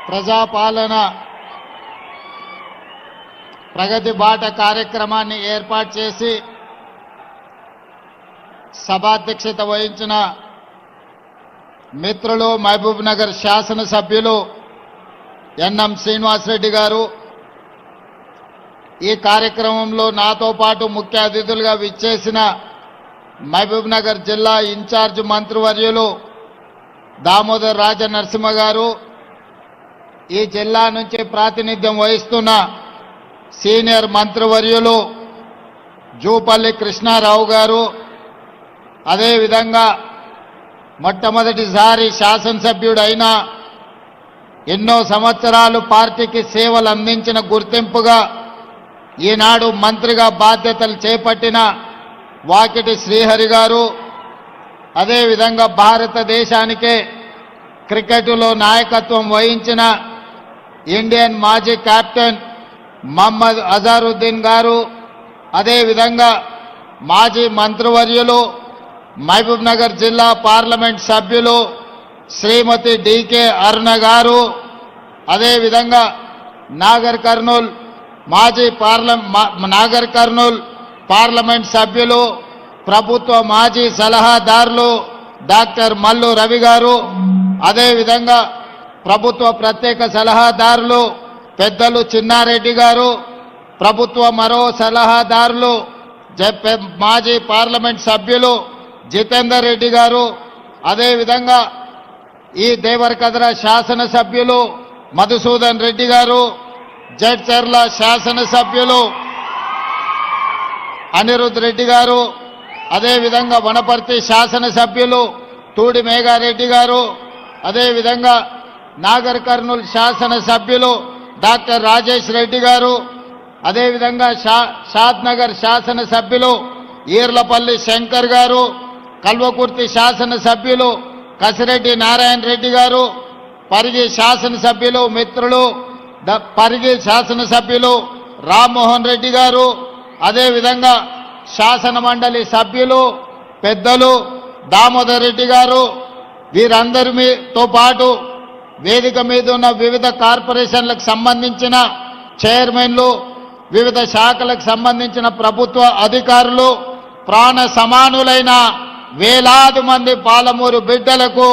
ప్రజాపాలన ప్రగతి బాట కార్యక్రమాన్ని ఏర్పాటు చేసి సభాధ్యక్షత వహించిన మిత్రులు మహబూబ్ నగర్ శాసనసభ్యులు ఎన్ఎం శ్రీనివాసరెడ్డి గారు, ఈ కార్యక్రమంలో నాతో పాటు ముఖ్య అతిథులుగా విచ్చేసిన మహబూబ్ నగర్ జిల్లా ఇన్ఛార్జ్ మంత్రివర్యులు దామోదర్ రాజ నరసింహ గారు, ఈ జిల్లా నుంచి ప్రాతినిధ్యం వహిస్తున్న సీనియర్ మంత్రివర్యులు జూపల్లి కృష్ణారావు గారు, అదేవిధంగా మొట్టమొదటిసారి శాసనసభ్యుడైన ఎన్నో సంవత్సరాలు పార్టీకి సేవలు అందించిన గుర్తింపుగా ఈనాడు మంత్రిగా బాధ్యతలు చేపట్టిన వాకిటి శ్రీహరి గారు, అదేవిధంగా భారతదేశానికే క్రికెట్లో నాయకత్వం వహించిన ఇండియన్ మాజీ కెప్టెన్ మహమ్మద్ అజారుద్దీన్ గారు, అదేవిధంగా మాజీ మంత్రివర్యులు మహబూబ్ నగర్ జిల్లా పార్లమెంట్ సభ్యులు శ్రీమతి డికే అరుణ గారు, అదేవిధంగా నాగర్ కర్నూల్ పార్లమెంట్ సభ్యులు ప్రభుత్వ మాజీ సలహాదారులు డాక్టర్ మల్లు రవి గారు, అదేవిధంగా ప్రభుత్వ ప్రత్యేక సలహాదారులు పెద్దలు చిన్నారెడ్డి గారు, ప్రభుత్వ మరో సలహాదారులు మాజీ పార్లమెంట్ సభ్యులు జితేందర్ రెడ్డి గారు, అదేవిధంగా ఈ దేవరకద్ర శాసనసభ్యులు మధుసూదన్ రెడ్డి గారు, జడ్చర్ల శాసనసభ్యులు అనిరుద్ రెడ్డి గారు, అదేవిధంగా వనపర్తి శాసనసభ్యులు తూడి మేఘారెడ్డి గారు, అదేవిధంగా నాగర్ కర్నూల్ శాసనసభ్యులు డాక్టర్ రాజేష్ రెడ్డి గారు, అదేవిధంగా షాద్నగర్ శాసనసభ్యులు ఈర్లపల్లి శంకర్ గారు, కల్వకుర్తి శాసనసభ్యులు కసిరెడ్డి నారాయణ రెడ్డి గారు, పరిగి శాసనసభ్యులు మిత్రులు పరిగి శాసనసభ్యులు రామ్మోహన్ రెడ్డి గారు, అదేవిధంగా శాసన మండలి సభ్యులు పెద్దలు దామోదర్ రెడ్డి గారు, వీరందరితో పాటు వేదిక మీద ఉన్న వివిధ కార్పొరేషన్లకు సంబంధించిన చైర్మన్లు, వివిధ శాఖలకు సంబంధించిన ప్రభుత్వ అధికారులు, ప్రాణ సమానులైన వేలాది మంది పాలమూరు బిడ్డలకు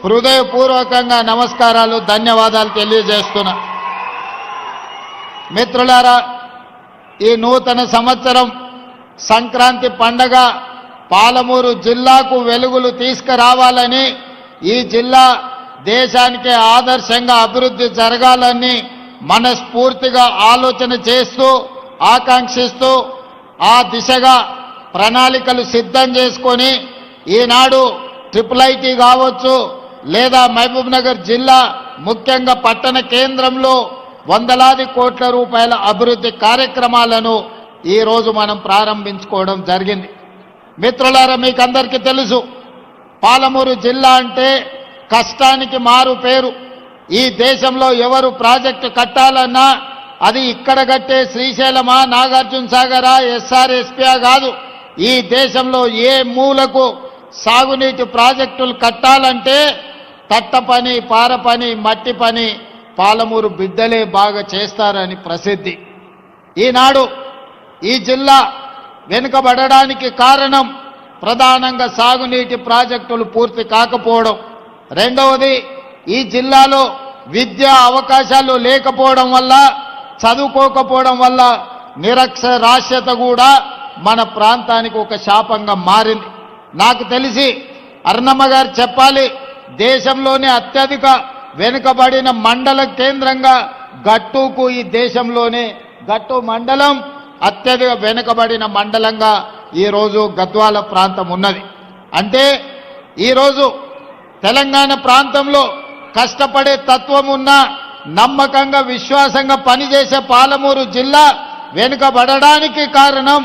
హృదయపూర్వకంగా నమస్కారాలు, ధన్యవాదాలు తెలియజేస్తున్నా. మిత్రులారా, ఈ నూతన సంవత్సరం సంక్రాంతి పండగ పాలమూరు జిల్లాకు వెలుగులు తీసుకురావాలని, ఈ జిల్లా దేశానికి ఆదర్శంగా అభివృద్ధి జరగాలని మనస్ఫూర్తిగా ఆలోచన చేస్తూ ఆకాంక్షిస్తూ ఆ దిశగా ప్రణాళికలు సిద్ధం చేసుకొని ఈనాడు ట్రిపుల్ కావచ్చు లేదా మహబూబ్ నగర్ జిల్లా ముఖ్యంగా పట్టణ కేంద్రంలో వందలాది కోట్ల రూపాయల అభివృద్ధి కార్యక్రమాలను ఈరోజు మనం ప్రారంభించుకోవడం జరిగింది. మిత్రులారా, మీకందరికీ తెలుసు, పాలమూరు జిల్లా అంటే కష్టానికి మారు పేరు. ఈ దేశంలో ఎవరు ప్రాజెక్టు కట్టాలన్నా అది ఇక్కడ కట్టే శ్రీశైలమా, నాగార్జున సాగరా, ఎస్ఆర్ఎస్పీఆ కాదు. ఈ దేశంలో ఏ మూలకు సాగునీటి ప్రాజెక్టులు కట్టాలంటే తట్ట పని, పార పని, మట్టి పని పాలమూరు బిడ్డలే బాగా చేస్తారని ప్రసిద్ధి. ఈనాడు ఈ జిల్లా వెనుకబడడానికి కారణం ప్రధానంగా సాగునీటి ప్రాజెక్టులు పూర్తి కాకపోవడం. రెండవది, ఈ జిల్లాలో విద్యా అవకాశాలు లేకపోవడం వల్ల, చదువుకోకపోవడం వల్ల నిరక్షరాస్యత కూడా మన ప్రాంతానికి ఒక శాపంగా మారింది. నాకు తెలిసి అర్ణమ్మ గారు చెప్పాలి, దేశంలోనే అత్యధిక వెనుకబడిన మండల కేంద్రంగా గట్టుకు ఈ దేశంలోనే గట్టు మండలం అత్యధిక వెనుకబడిన మండలంగా ఈరోజు గద్వాల ప్రాంతం ఉన్నది. అంటే ఈరోజు తెలంగాణ ప్రాంతంలో కష్టపడే తత్వం ఉన్న, నమ్మకంగా విశ్వాసంగా పనిచేసే పాలమూరు జిల్లా వెనుకబడడానికి కారణం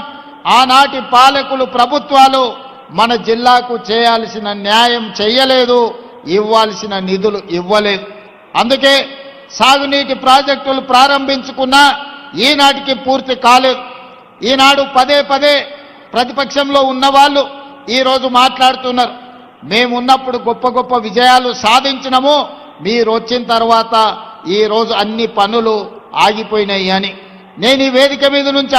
ఆనాటి పాలకులు, ప్రభుత్వాలు మన జిల్లాకు చేయాల్సిన న్యాయం చేయలేదు, ఇవ్వాల్సిన నిధులు ఇవ్వలేదు. అందుకే సాగునీటి ప్రాజెక్టులు ప్రారంభించుకున్నా ఈనాటికి పూర్తి కాలేదు. ఈనాడు పదే పదే ప్రతిపక్షంలో ఉన్నవాళ్ళు ఈరోజు మాట్లాడుతున్నారు, మేమున్నప్పుడు గొప్ప గొప్ప విజయాలు సాధించినము, మీరు వచ్చిన తర్వాత ఈరోజు అన్ని పనులు ఆగిపోయినాయి అని నేను ఈ వేదిక మీద నుంచి